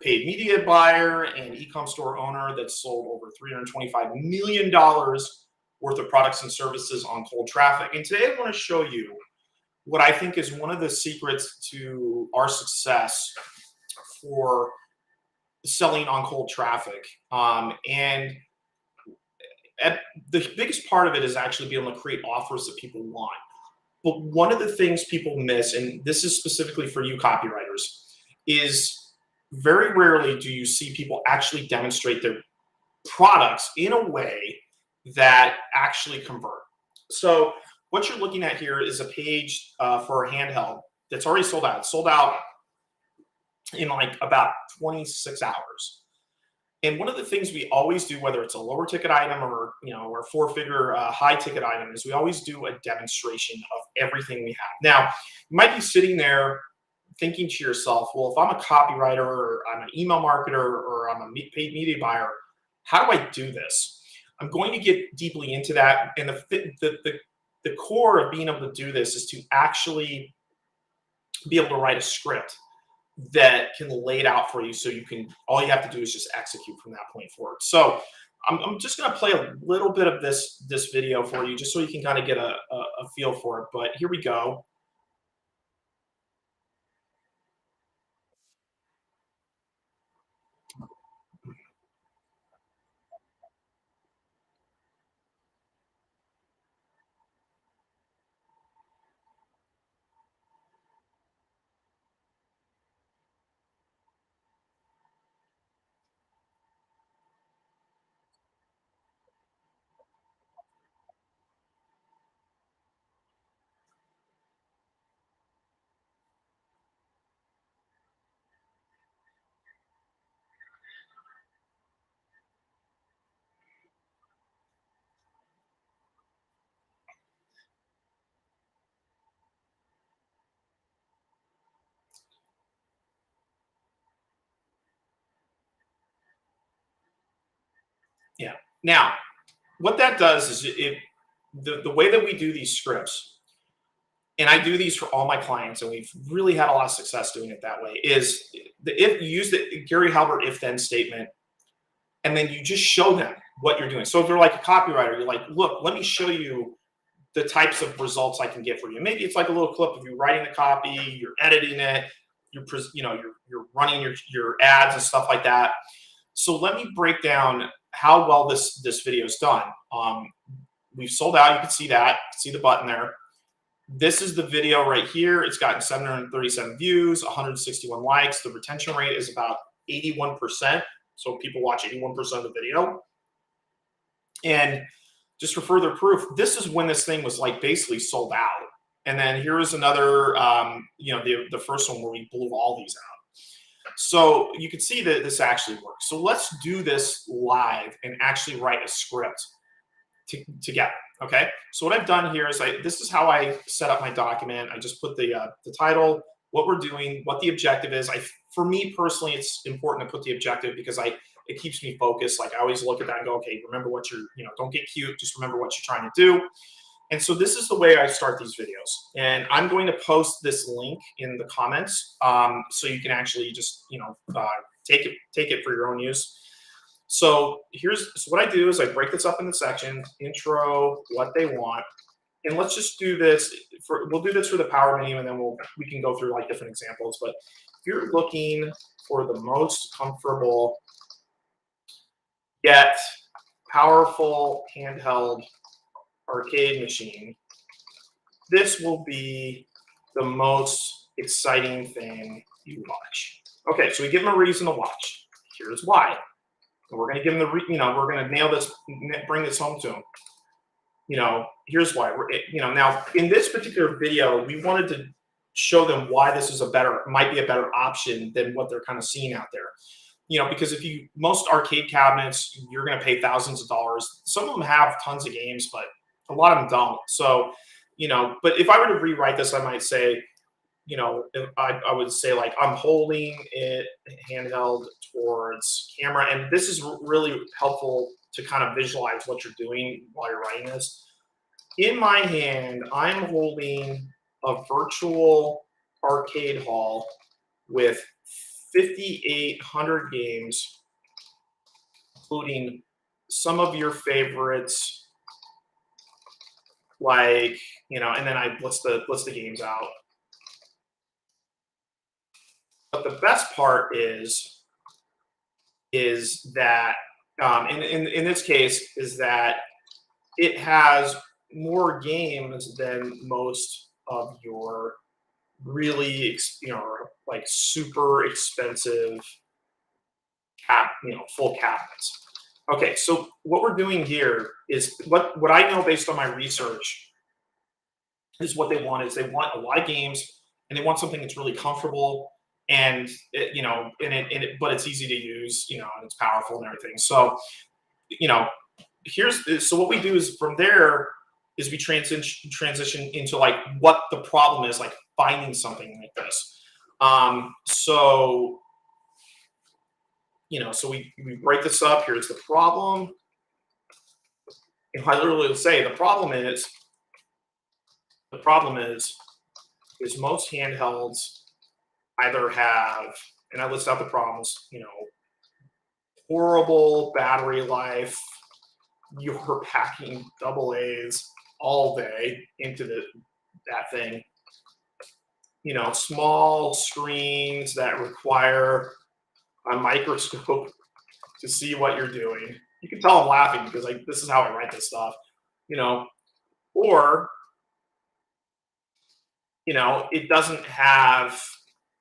paid media buyer and e-com store owner that sold over $325 million worth of products and services on cold traffic. And today I want to show you what I think is one of the secrets to our success for selling on cold traffic. And the biggest part of it is actually being able to create offers that people want. But one of the things people miss, and this is specifically for you copywriters, is very rarely do you see people actually demonstrate their products in a way that actually convert. So what you're looking at here is a page for a handheld that's already sold out. It's sold out in like about 26 hours. And one of the things we always do, whether it's a lower ticket item or or a four-figure high ticket item, is we always do a demonstration of everything we have. Now, you might be sitting there thinking to yourself, well, if I'm a copywriter or I'm an email marketer or I'm a paid media buyer, how do I do this? I'm going to get deeply into that. And the core of being able to do this is to actually be able to write a script that can lay it out for you, so all you have to do is just execute from that point forward. So I'm just going to play a little bit of this video for you, just so you can kind of get a feel for it. But here we go. Yeah. Now, what that does is the way that we do these scripts, and I do these for all my clients, and we've really had a lot of success doing it that way, is if you use the Gary Halbert if-then statement, and then you just show them what you're doing. So if they're like a copywriter, you're like, look, let me show you the types of results I can get for you. Maybe it's like a little clip of you writing the copy, you're editing it, you're running your ads and stuff like that. So let me break down how well this video is done. We've sold out. You can see that. See the button there. This is the video right here. It's gotten 737 views, 161 likes. The retention rate is about 81%. So people watch 81% of the video. And just for further proof, this is when this thing was like basically sold out. And then here is another, the first one where we blew all these out. So you can see that this actually works. So let's do this live and actually write a script together. Okay. So what I've done here is this is how I set up my document. I just put the title, what we're doing, what the objective is. For me personally, it's important to put the objective because it keeps me focused. Like I always look at that and go, okay, remember what you're, don't get cute. Just remember what you're trying to do. And so this is the way I start these videos. And I'm going to post this link in the comments so you can actually just, take it for your own use. So what I do is I break this up into sections, intro, what they want. And let's just do this we'll do this for the power menu, and then we can go through like different examples. But if you're looking for the most comfortable yet powerful handheld arcade machine, this will be the most exciting thing you watch. Okay, so we give them a reason to watch. Here's why. And we're going to give them we're going to nail this, bring this home to them. Here's why. Now in this particular video, we wanted to show them why this is might be a better option than what they're kind of seeing out there. Because most arcade cabinets, you're going to pay thousands of dollars. Some of them have tons of games, but a lot of them don't. So, but if I were to rewrite this, I might say, I would say like I'm holding it handheld towards camera. And this is really helpful to kind of visualize what you're doing while you're writing this. In my hand, I'm holding a virtual arcade hall with 5,800 games, including some of your favorites, like, and then I list the games out. But the best part is that in this case is that it has more games than most of your really like super expensive full cabinets. Okay, so what we're doing here is what I know based on my research is what they want is they want a lot of games and they want something that's really comfortable and but it's easy to use, and it's powerful and everything. So, you know, so what we do is from there is we transition into like what the problem is, like finding something like this. So so we break this up. Here's the problem. And I literally will say the problem is most handhelds either have, and I list out the problems, horrible battery life. You're packing double A's all day into that thing. Small screens that require a microscope to see what you're doing. You can tell I'm laughing because this is how I write this stuff, or it doesn't have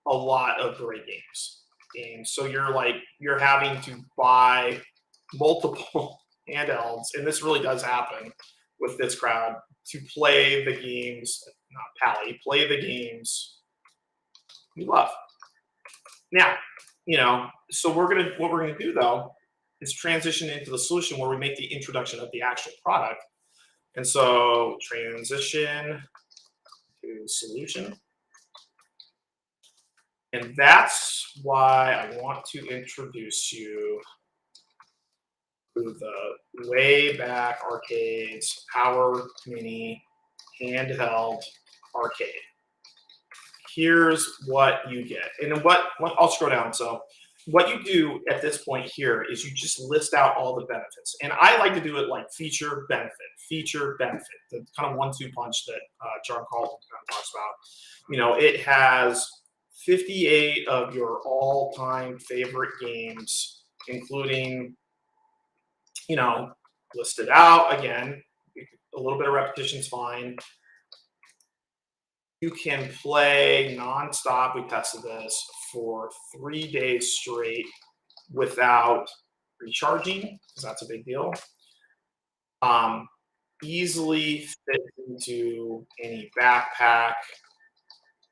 a lot of great games. And so you're having to buy multiple handhelds, and this really does happen with this crowd, to play the games, not play the games you love. Now, so what we're gonna do though is transition into the solution where we make the introduction of the actual product. And so transition to solution. And that's why I want to introduce you to the Wayback Arcade's Power Mini handheld arcade. Here's what you get. And what I'll scroll down. So what you do at this point here is you just list out all the benefits. And I like to do it like feature, benefit, the kind of 1-2 punch that John Carlton kind of talks about. It has 58 of your all-time favorite games, including, listed out again. A little bit of repetition is fine. You can play nonstop. We tested this for 3 days straight without recharging, because that's a big deal. Easily fit into any backpack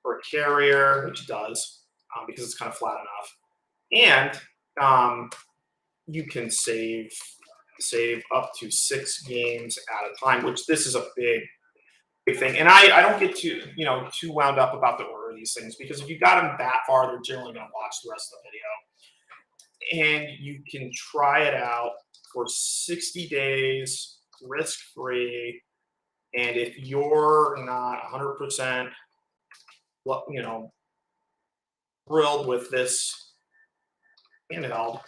or carrier, which it does, because it's kind of flat enough. And you can save up to 6 games at a time, which this is a big thing. And I don't get too wound up about the order of these things, because if you got them that far, they're generally going to watch the rest of the video. And you can try it out for 60 days risk-free. And if you're not 100% thrilled with this handheld,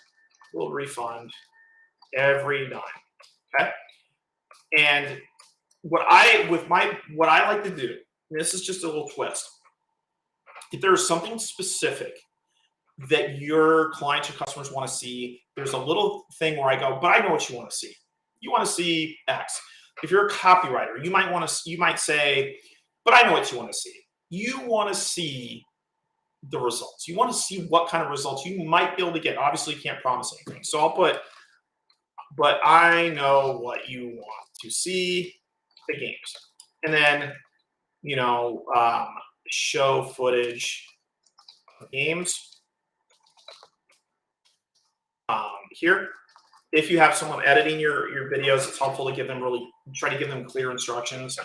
we'll refund every dime. Okay. And what I like to do, and this is just a little twist, if there's something specific that your clients or customers want to see, there's a little thing where I go, but I know what you want to see. You want to see X. If you're a copywriter, you might say, but I know what you want to see. You want to see the results. You want to see what kind of results you might be able to get. Obviously, you can't promise anything. So I'll put, but I know what you want to see, the games. And then, show footage of games. Here, if you have someone editing your videos, it's helpful to try to give them clear instructions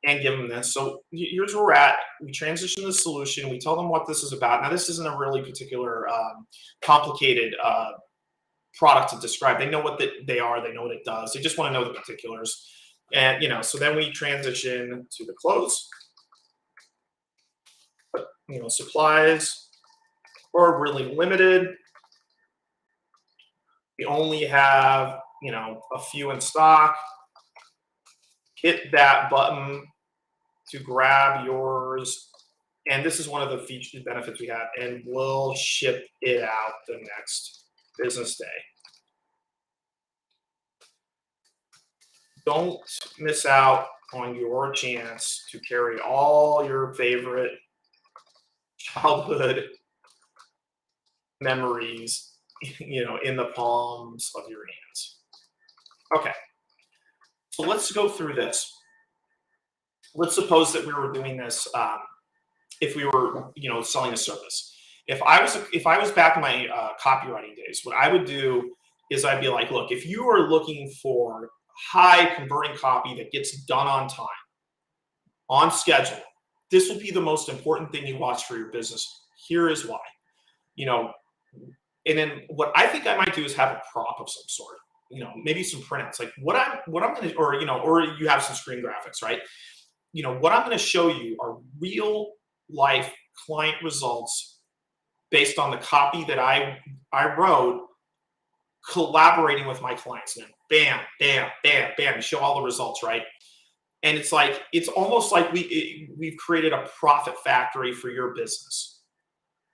and give them this. So here's where we're at. We transition the solution. We tell them what this is about. Now, this isn't a really particular complicated product to describe. They know what they are. They know what it does. They just want to know the particulars. And, so then we transition to the close. Supplies, or really limited. We only have, a few in stock. Hit that button to grab yours. And this is one of the featured benefits we have, and we'll ship it out the next business day. Don't miss out on your chance to carry all your favorite childhood memories, in the palms of your hands. Okay, so let's go through this. Let's suppose that we were doing this. If we were, selling a service. If I was back in my copywriting days, what I would do is I'd be like, look, if you are looking for high converting copy that gets done on time, on schedule, this will be the most important thing you watch for your business. Here is why. And then what I think I might do is have a prop of some sort. Maybe some printouts, like what I'm going to, or you have some screen graphics, right? What I'm going to show you are real life client results based on the copy that I wrote, collaborating with my clients. And bam, bam, bam, bam, you show all the results, right? And it's almost like we've created a profit factory for your business.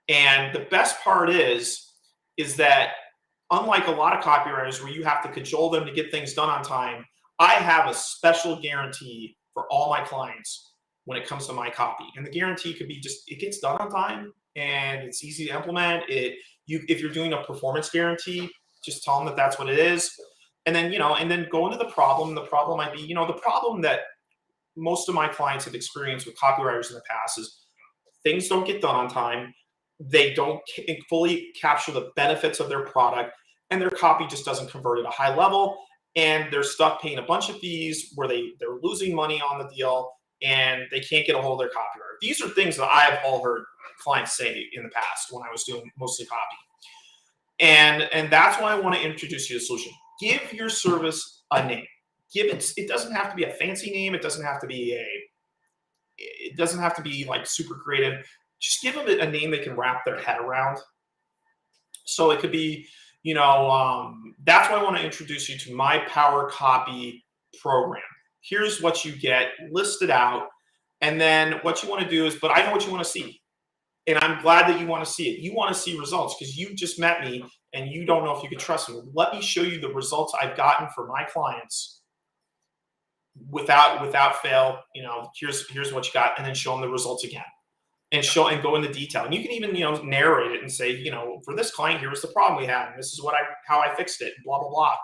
And the best part is that unlike a lot of copywriters where you have to cajole them to get things done on time, I have a special guarantee for all my clients when it comes to my copy. And the guarantee could be just, it gets done on time and it's easy to implement. If you're doing a performance guarantee, just tell them that that's what it is. And then, and then go into the problem. The problem might be, the problem that most of my clients have experienced with copywriters in the past is things don't get done on time. They don't fully capture the benefits of their product, and their copy just doesn't convert at a high level. And they're stuck paying a bunch of fees where they're losing money on the deal, and they can't get a hold of their copywriter. These are things that I have all heard clients say in the past when I was doing mostly copy. And that's why I want to introduce you to a solution. Give your service a name. It doesn't have to be a fancy name. It doesn't have to be like super creative. Just give them a name they can wrap their head around. So it could be, that's why I want to introduce you to my Power Copy program. Here's what you get listed out. And then what you want to do is, but I know what you want to see. And I'm glad that you want to see it. You want to see results because you just met me and you don't know if you can trust me. Let me show you the results I've gotten for my clients without fail. Here's what you got, and then show them the results again. And go into detail. And you can even, narrate it and say, for this client, here was the problem we had, and this is how I fixed it, and blah, blah, blah.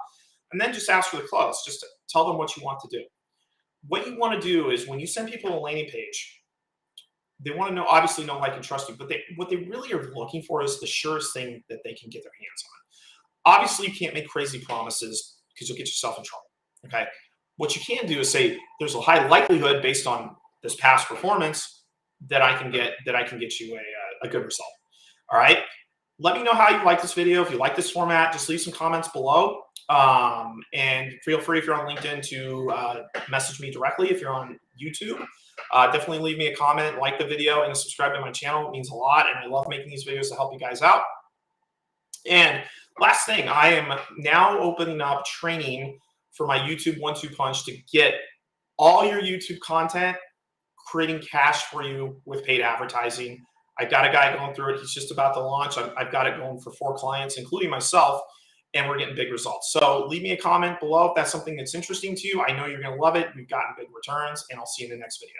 And then just ask for the close. Just tell them what you want to do. What you want to do is when you send people a landing page, they want to obviously know, like, and trust you, but what they really are looking for is the surest thing that they can get their hands on. Obviously, you can't make crazy promises because you'll get yourself in trouble. Okay. What you can do is say, there's a high likelihood based on this past performance that I can get you a good result. All right. Let me know how you like this video. If you like this format, just leave some comments below. And feel free, if you're on LinkedIn, to message me directly. If you're on YouTube, definitely leave me a comment, like the video, and subscribe to my channel. It means a lot, and I love making these videos to help you guys out. And last thing, I am now opening up training for my YouTube 1-2 punch to get all your YouTube content creating cash for you with paid advertising. I've got a guy going through it. He's just about to launch. I've got it going for 4 clients, including myself, and we're getting big results. So leave me a comment below if that's something that's interesting to you. I know you're going to love it. We've gotten big returns, and I'll see you in the next video.